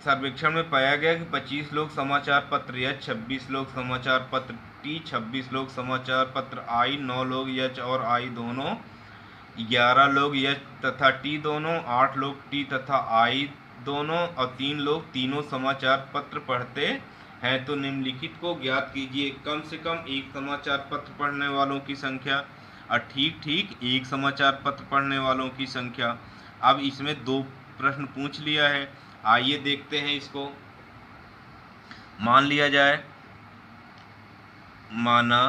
सर्वेक्षण में पाया गया कि 25 लोग समाचार पत्र यच, 26 लोग समाचार पत्र टी, 26 लोग समाचार पत्र आई, 9 लोग यच और आई दोनों, 11 लोग यच तथा टी दोनों, 8 लोग टी तथा आई दोनों और 3 लोग तीनों समाचार पत्र पढ़ते हैं। तो निम्नलिखित को ज्ञात कीजिए। कम से कम एक समाचार पत्र पढ़ने वालों की संख्या और ठीक एक समाचार पत्र पढ़ने वालों की संख्या। अब इसमें 2 प्रश्न पूछ लिया है, आइए देखते हैं इसको। मान लिया जाए, माना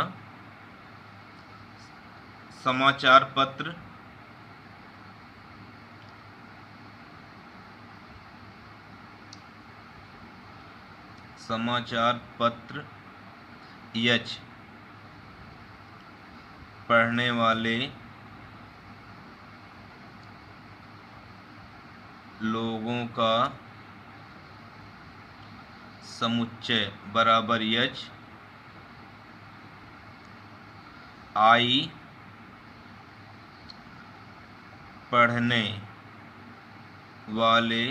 समाचार पत्र यच पढ़ने वाले लोगों का समुच्चय बराबर यच आई पढ़ने वाले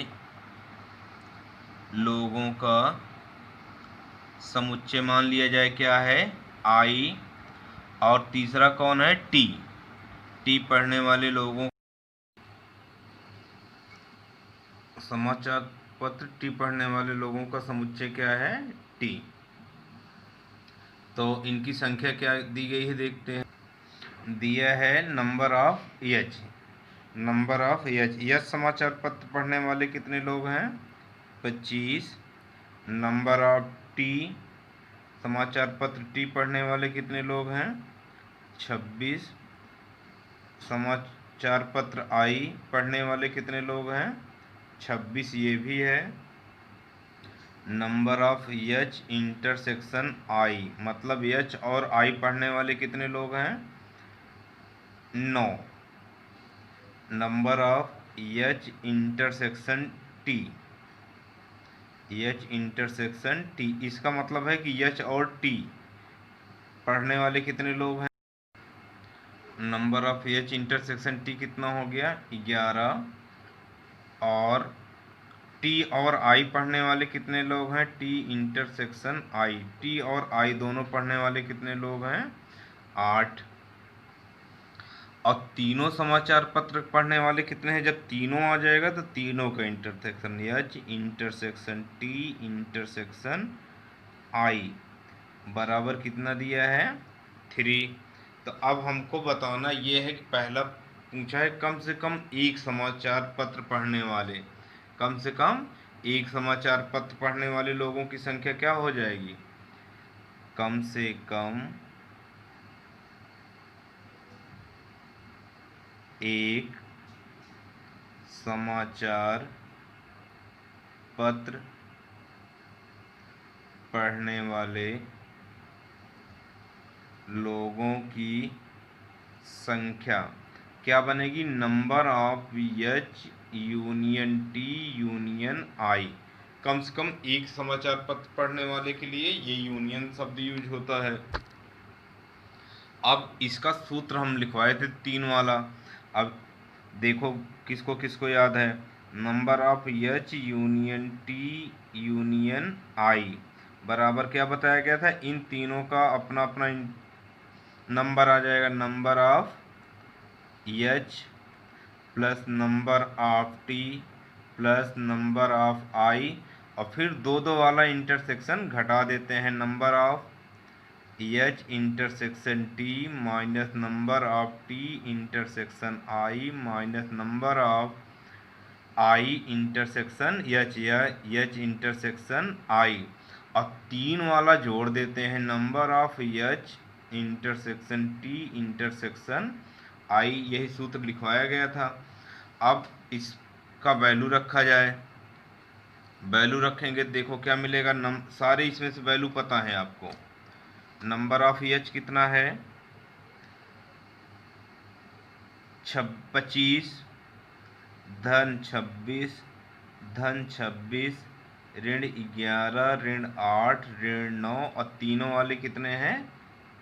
लोगों का समुच्चय मान लिया जाए क्या है, आई। और तीसरा कौन है, टी पढ़ने वाले लोगों, समाचार पत्र टी पढ़ने वाले लोगों का समुच्चय क्या है, टी। तो इनकी संख्या क्या दी गई है देखते हैं। दिया है नंबर ऑफ एच, यच समाचार पत्र पढ़ने वाले कितने लोग हैं, 25। नंबर ऑफ टी समाचार पत्र टी पढ़ने वाले कितने लोग हैं, 26। समाचार पत्र आई पढ़ने वाले कितने लोग हैं, 26 ये भी है। नंबर ऑफ एच इंटरसेक्शन आई, मतलब एच और आई पढ़ने वाले कितने लोग हैं? 9। Number of H intersection T, H intersection T, इसका मतलब है कि एच और टी पढ़ने वाले कितने लोग हैं? Number of H intersection T कितना हो गया? 11। और टी और आई पढ़ने वाले कितने लोग हैं? टी इंटरसेक्शन आई, टी और आई दोनों पढ़ने वाले कितने लोग हैं? 8। और तीनों समाचार पत्र पढ़ने वाले कितने हैं? जब तीनों आ जाएगा तो तीनों का intersection, H intersection T intersection I बराबर कितना दिया है? 3। तो अब हमको बताना ये है कि पहला पूछा है कम से कम एक समाचार पत्र पढ़ने वाले, कम से कम एक समाचार पत्र पढ़ने वाले लोगों की संख्या क्या हो जाएगी? कम से कम एक समाचार पत्र पढ़ने वाले लोगों की संख्या क्या बनेगी? Number of H union T union I. कम से कम एक समाचार पत्र पढ़ने वाले के लिए ये यूनियन शब्द यूज होता है। अब इसका सूत्र हम लिखवाए थे 3 वाला। अब देखो किसको किसको याद है? Number of H union T union I बराबर क्या बताया गया था? इन तीनों का अपना अपना नंबर आ जाएगा, number of H plus number of T plus number of I, और फिर दो दो वाला इंटरसेक्शन घटा देते हैं, number of H intersection T minus number of T intersection I minus number of I intersection H या एच इंटरसेक्शन आई, और 3 वाला जोड़ देते हैं, number of H intersection T intersection I. यही सूत्र लिखवाया गया था। अब इसका वैल्यू रखा जाए, वैल्यू रखेंगे देखो क्या मिलेगा। सारे इसमें से वैल्यू पता है आपको। नंबर ऑफ एच कितना है? 25 धन 26 धन 26 ऋण 11 ऋण 8 ऋण 9, और तीनों वाले कितने हैं?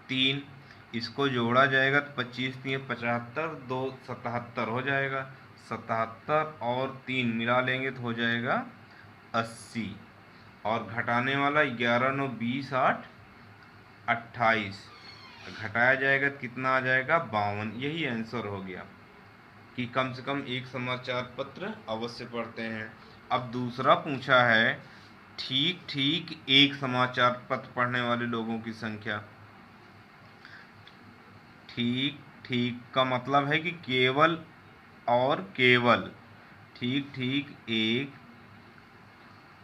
3। इसको जोड़ा जाएगा तो 25 3 75, 2 77 हो जाएगा। 77 और 3 मिला लेंगे तो हो जाएगा 80, और घटाने वाला 11 9 20 8 28, घटाया जाएगा तो कितना आ जाएगा? 52। यही आंसर हो गया कि कम से कम एक समाचार पत्र अवश्य पढ़ते हैं। अब दूसरा पूछा है ठीक ठीक एक समाचार पत्र पढ़ने वाले लोगों की संख्या। ठीक ठीक का मतलब है कि केवल और केवल, ठीक ठीक एक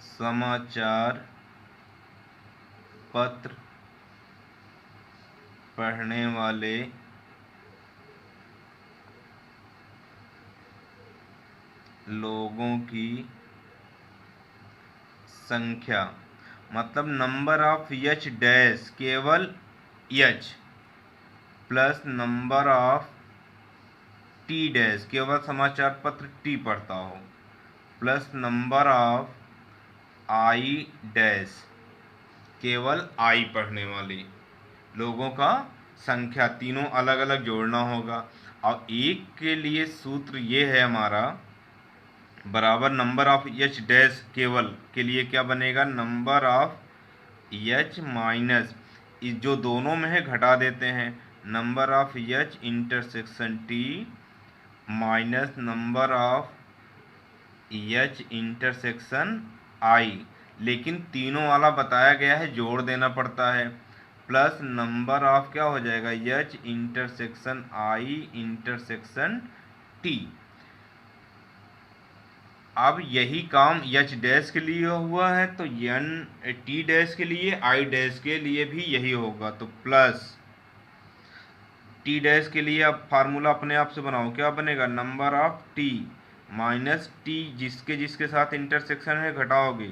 समाचार पत्र पढ़ने वाले लोगों की संख्या, मतलब नंबर ऑफ एच डैश, केवल H plus number of T dash, केवल समाचार पत्र टी पढ़ता हो, plus number of I dash, केवल आई पढ़ने वाले लोगों का संख्या, तीनों अलग अलग जोड़ना होगा। और एक के लिए सूत्र ये है हमारा, बराबर नंबर ऑफ एच डैश केवल के लिए क्या बनेगा? नंबर ऑफ एच माइनस, जो दोनों में है घटा देते हैं, number of H intersection T minus number of H intersection I, लेकिन तीनों वाला बताया गया है जोड़ देना पड़ता है, प्लस नंबर ऑफ क्या हो जाएगा? H intersection I intersection T. अब यही काम एच डैश के लिए हुआ है तो एन टी डैश के लिए, आई डैश के लिए भी यही होगा। तो प्लस टी डैश के लिए अब फार्मूला अपने आप से बनाओ, क्या बनेगा? Number of T minus T जिसके जिसके साथ इंटरसेक्शन है घटाओगे,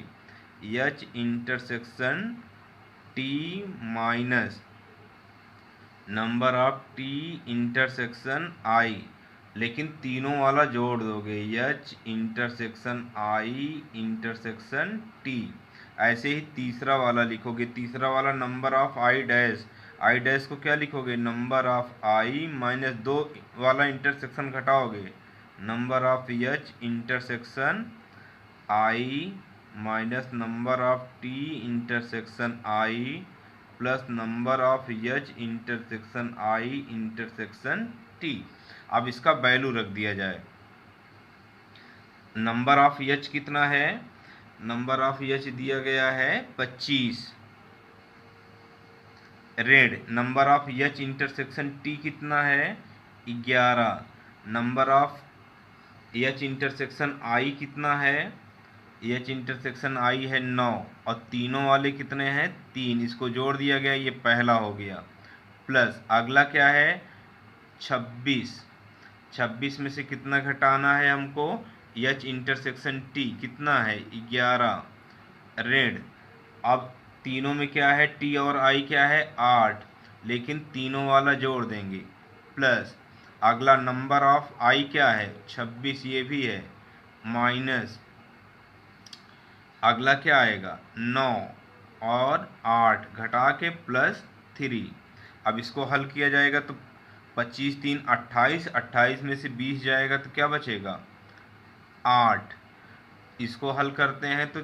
H intersection T minus number of T intersection I, लेकिन तीनों वाला जोड़ दोगे, H intersection I intersection T. ऐसे ही तीसरा वाला लिखोगे, तीसरा वाला number of I dash, I dash को क्या लिखोगे, नंबर ऑफ आई माइनस दो वाला इंटरसेक्शन घटाओगे, number of H intersection I minus number of T intersection I plus number of H intersection I intersection T. अब इसका वैल्यू रख दिया जाए। नंबर ऑफ एच कितना है, नंबर ऑफ एच दिया गया है 25, red. Number of H intersection T कितना है 11, नंबर ऑफ एच इंटरसेक्शन आई कितना है, एच इंटरसेक्शन आई है 9, और तीनों वाले कितने हैं 3, इसको जोड़ दिया गया, ये पहला हो गया। प्लस अगला क्या है 26, 26 में से कितना घटाना है हमको, एच इंटरसेक्शन टी कितना है 11, रेड। अब तीनों में क्या है टी और आई क्या है 8, लेकिन तीनों वाला जोड़ देंगे, प्लस अगला नंबर ऑफ आई क्या है 26, ये भी है, माइनस अगला क्या आएगा 9 और 8 घटा के प्लस 3। अब इसको हल किया जाएगा तो 25 3 28, 28 में से 20 जाएगा तो क्या बचेगा 8। इसको हल करते हैं तो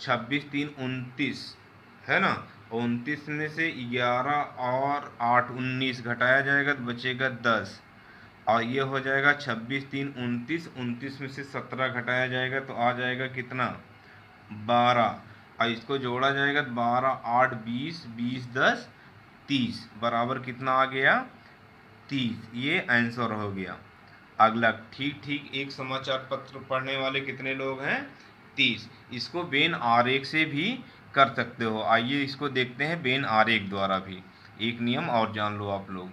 26 3 29 है ना, 29 में से 11 और 8 19 घटाया जाएगा तो बचेगा 10, और ये हो जाएगा 26 3 29, 29 में से 17 घटाया जाएगा तो आ जाएगा कितना 12, और इसको जोड़ा जाएगा 12 8 20, 20 10 30 बराबर कितना आ गया 30। ये आंसर हो गया। अगला ठीक ठीक एक समाचार पत्र पढ़ने वाले कितने लोग हैं 30। इसको बेन आरेख से भी कर सकते हो, आइए इसको देखते हैं बेन आरेख द्वारा भी। एक नियम और जान लो आप लोग,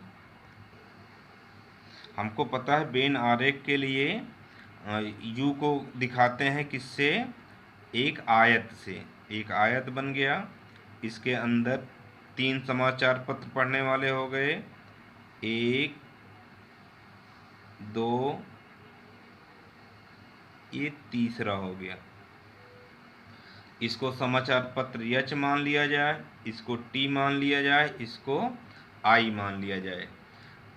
हमको पता है बेन आरेख के लिए यू को दिखाते हैं किससे, एक आयत से। एक आयत बन गया, इसके अंदर 3 समाचार पत्र पढ़ने वाले हो गए, 1 2, ये तीसरा हो गया। इसको समाचार पत्र एच मान लिया जाए, इसको टी मान लिया जाए, इसको आई मान लिया जाए।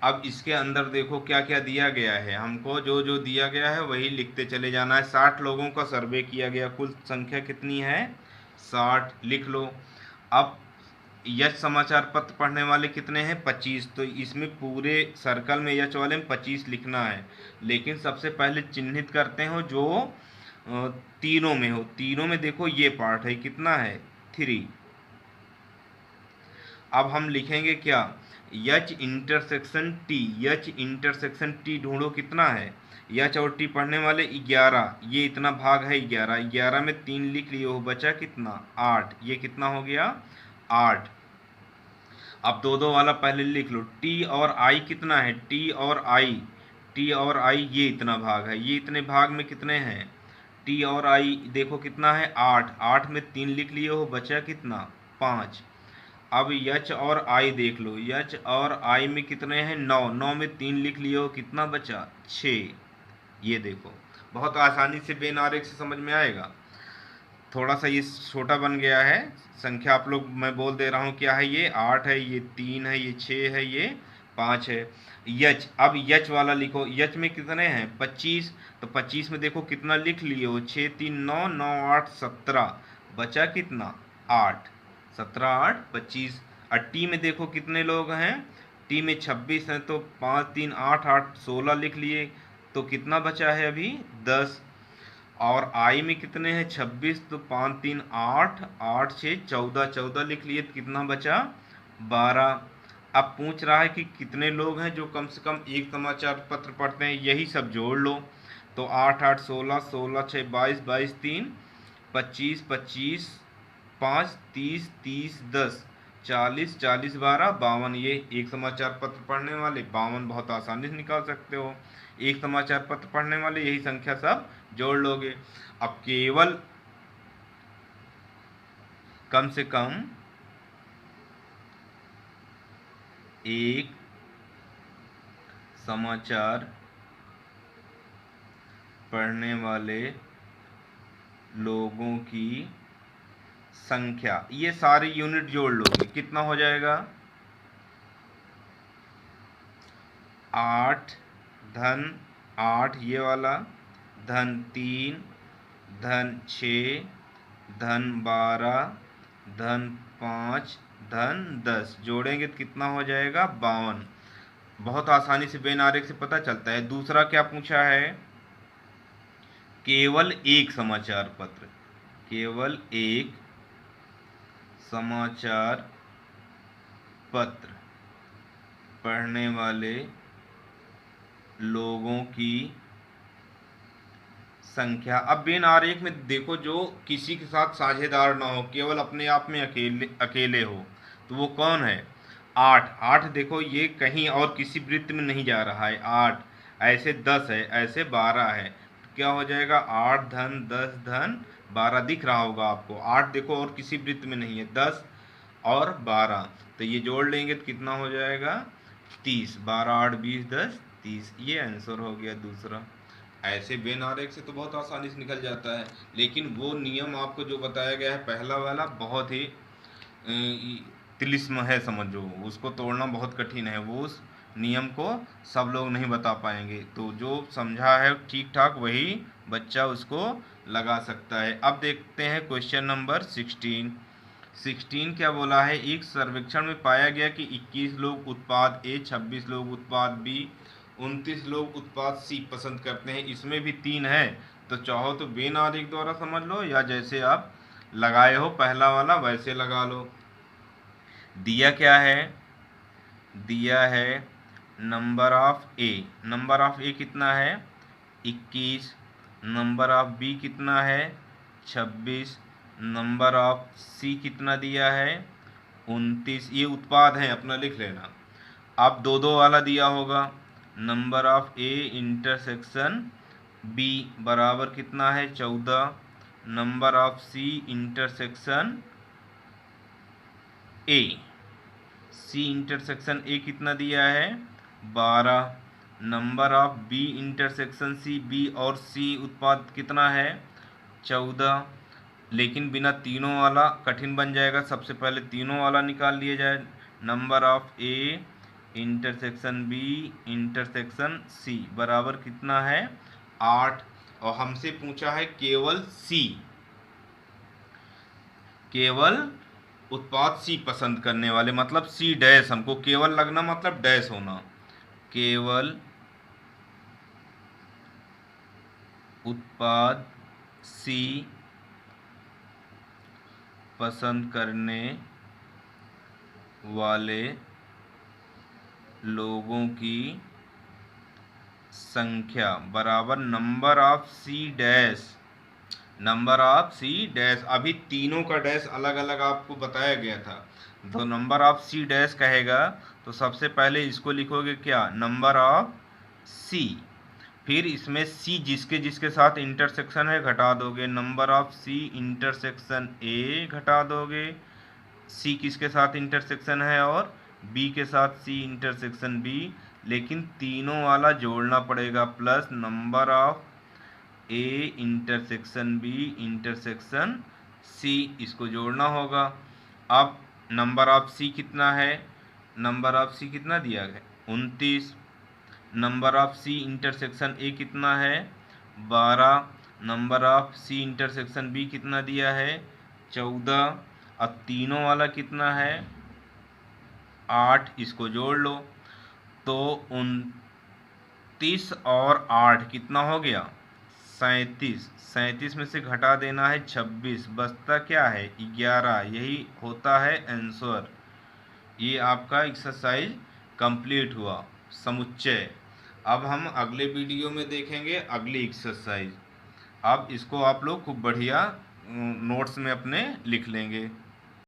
अब इसके अंदर देखो क्या क्या दिया गया है, हमको जो जो दिया गया है वही लिखते चले जाना है। 60 लोगों का सर्वे किया गया, कुल संख्या कितनी है 60, लिख लो। अब यच समाचार पत्र पढ़ने वाले कितने हैं 25, तो इसमें पूरे सर्कल में यच वाले में 25 लिखना है, लेकिन सबसे पहले चिन्हित करते हो जो तीनों में हो। तीनों में देखो ये पार्ट है कितना है 3। अब हम लिखेंगे क्या H intersection T, H intersection T ढूंढो कितना है, एच और टी पढ़ने वाले 11, ये इतना भाग है 11, 11 में 3 लिख लिए हो, बचा कितना 8, ये कितना हो गया 8। अब दो दो वाला पहले लिख लो, टी और आई कितना है, टी और आई, टी और आई ये इतना भाग है, ये इतने भाग में कितने हैं टी और आई देखो कितना है 8, 8 में 3 लिख लिए हो, बचा कितना 5। अब यच और आई देख लो, यच और आई में कितने हैं 9, 9 में 3 लिख लिए हो, कितना बचा 6। ये देखो बहुत आसानी से बेन आरेख से समझ में आएगा। थोड़ा सा ये छोटा बन गया है संख्या, आप लोग मैं बोल दे रहा हूँ क्या है, ये 8 है, ये 3 है, ये 6 है, ये 5 है। यच, अब यच वाला लिखो, यच में कितने हैं 25, तो 25 में देखो कितना लिख लिए हो 6 3 9, 9 8 17, बचा कितना 8, 17 8 25। और टी में देखो कितने लोग हैं, टी में 26 हैं, तो 5 3 8 8 16 लिख लिए, तो कितना बचा है अभी 10। और आई में कितने हैं 26, तो 5 3 8 8 6 14, 14 लिख लिए, तो कितना बचा 12। अब पूछ रहा है कि कितने लोग हैं जो कम से कम एक समाचार पत्र पढ़ते हैं, यही सब जोड़ लो। तो 8 8 16, 16 6 22, 22 3 25, 25 5 30, 30 10 40 40 12 52, ये एक समाचार पत्र पढ़ने वाले 52 बहुत आसानी से निकाल सकते हो। एक समाचार पत्र पढ़ने वाले यही संख्या सब जोड़ लोगे। अब केवल कम से कम एक समाचार पढ़ने वाले लोगों की संख्या, ये सारी यूनिट जोड़ लोगे, कितना हो जाएगा? 8 धन 8 ये वाला, धन 3 धन 6 धन 12 धन 5 धन 10, जोड़ेंगे तो कितना हो जाएगा? 52। बहुत आसानी से वेन आरेख से पता चलता है। दूसरा क्या पूछा है? केवल एक समाचार पत्र, केवल एक समाचार पत्र पढ़ने वाले लोगों की संख्या। अब वेन आरेख में देखो, जो किसी के साथ साझेदार ना हो, केवल अपने आप में अकेले हो, तो वो कौन है? 8। 8 देखो, ये कहीं और किसी वृत्त में नहीं जा रहा है। 8 ऐसे 10 है, ऐसे 12 है, तो क्या हो जाएगा? 8 धन 10 धन 12 दिख रहा होगा आपको। 8 देखो और किसी वृत्त में नहीं है, 10 और 12, तो ये जोड़ लेंगे तो कितना हो जाएगा? 30। 12 8 20 10 30, ये आंसर हो गया दूसरा। ऐसे वेन आरेख से तो बहुत आसानी से निकल जाता है, लेकिन वो नियम आपको जो बताया गया है पहला वाला, बहुत ही तिलिस्म है, समझो, उसको तोड़ना बहुत कठिन है। वो उस नियम को सब लोग नहीं बता पाएंगे, तो जो समझा है ठीक ठाक वही बच्चा उसको लगा सकता है। अब देखते हैं क्वेश्चन नंबर 16 क्या बोला है? एक सर्वेक्षण में पाया गया कि 21 लोग उत्पाद ए, 26 लोग उत्पाद बी, 29 लोग उत्पाद सी पसंद करते हैं। इसमें भी 3 है, तो चाहो तो वेन आरेख द्वारा समझ लो, या जैसे आप लगाए हो पहला वाला वैसे लगा लो। दिया क्या है? दिया है number of A. Number of A कितना है? 21। नंबर ऑफ बी कितना है? 26। नंबर ऑफ सी कितना दिया है? 29। ये उत्पाद है, अपना लिख लेना। अब दो दो वाला दिया होगा। Number of A intersection B बराबर कितना है? 14। Number of C intersection A, C intersection A कितना दिया है? 12। Number of B intersection C, B और सी उत्पाद कितना है? 14। लेकिन बिना तीनों वाला कठिन बन जाएगा, सबसे पहले तीनों वाला निकाल लिया जाए। Number of A intersection B intersection C बराबर कितना है? 8। और हमसे पूछा है केवल सी, केवल उत्पाद सी पसंद करने वाले, मतलब सी डैश, हमको केवल लगना मतलब डैश होना। केवल उत्पाद सी पसंद करने वाले लोगों की संख्या बराबर number of C dash, number of C dash. अभी तीनों का डैश अलग अलग आपको बताया गया था, तो नंबर ऑफ सी डैश कहेगा तो सबसे पहले इसको लिखोगे क्या? नंबर ऑफ सी, फिर इसमें सी जिसके जिसके साथ इंटरसेक्शन है घटा दोगे, number of C intersection A घटा दोगे, सी किसके साथ इंटरसेक्शन है और बी के साथ सी इंटरसेक्शन बी, लेकिन तीनों वाला जोड़ना पड़ेगा, plus number of A intersection B intersection C, इसको जोड़ना होगा। अब नंबर ऑफ सी कितना है? नंबर ऑफ सी कितना दिया गया? 29। Number of C intersection A कितना है? 12। Number of C intersection B कितना दिया है? 14। अब तीनों वाला कितना है? 8, इसको जोड़ लो, तो 29 और 8 कितना हो गया? 37। 37 में से घटा देना है 26, बचता क्या है? 11। यही होता है आंसर। ये आपका एक्सरसाइज कंप्लीट हुआ, समुच्चय। अब हम अगले वीडियो में देखेंगे अगली एक्सरसाइज। अब इसको आप लोग खूब बढ़िया नोट्स में अपने लिख लेंगे।